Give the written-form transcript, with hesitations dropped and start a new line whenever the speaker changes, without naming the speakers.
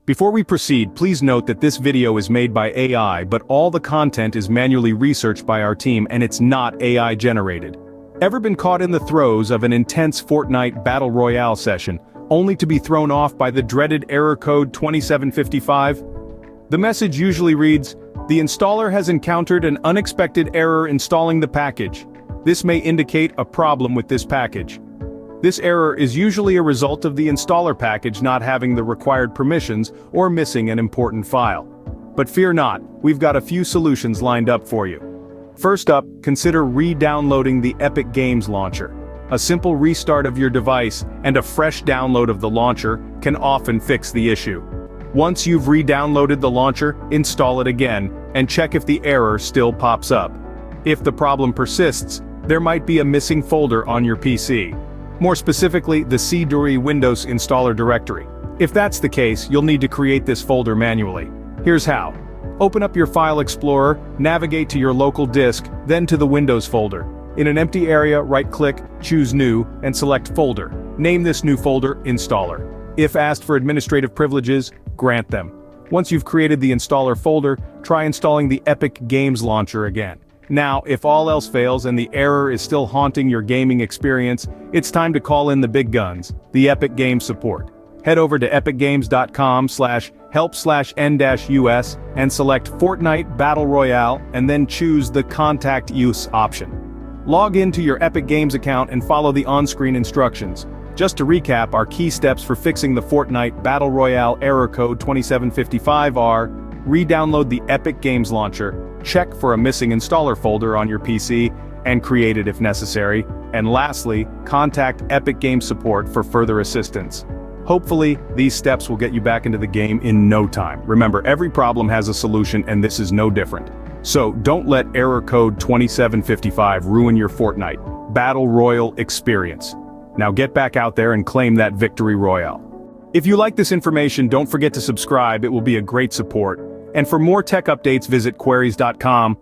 Before we proceed, please note that this video is made by AI, but all the content is manually researched by our team and it's not AI generated. Ever been caught in the throes of an intense Fortnite Battle Royale session, only to be thrown off by the dreaded error code 2755? The message usually reads, "The installer has encountered an unexpected error installing the package. This may indicate a problem with this package." This error is usually a result of the installer package not having the required permissions or missing an important file. But fear not, we've got a few solutions lined up for you. First up, consider re-downloading the Epic Games launcher. A simple restart of your device and a fresh download of the launcher can often fix the issue. Once you've re-downloaded the launcher, install it again, and check if the error still pops up. If the problem persists, there might be a missing folder on your PC. More specifically, the C Windows installer directory. If that's the case, you'll need to create this folder manually. Here's how. Open up your File Explorer, navigate to your local disk, then to the Windows folder. In an empty area, right-click, choose New, and select Folder. Name this new folder Installer. If asked for administrative privileges, grant them. Once you've created the installer folder, try installing the Epic Games launcher again. Now, if all else fails and the error is still haunting your gaming experience, it's time to call in the big guns, the Epic Games support. Head over to epicgames.com/help/n-us and select Fortnite Battle Royale and then choose the Contact Us option. Log into your Epic Games account and follow the on-screen instructions. Just to recap, our key steps for fixing the Fortnite Battle Royale error code 2755 are: re-download the Epic Games launcher, check for a missing installer folder on your PC, and create it if necessary, and lastly, contact Epic Games support for further assistance. Hopefully, these steps will get you back into the game in no time. Remember, every problem has a solution and this is no different. So don't let error code 2755 ruin your Fortnite Battle Royale experience. Now get back out there and claim that victory royale. If you like this information, don't forget to subscribe, it will be a great support. And for more tech updates, visit queries.com.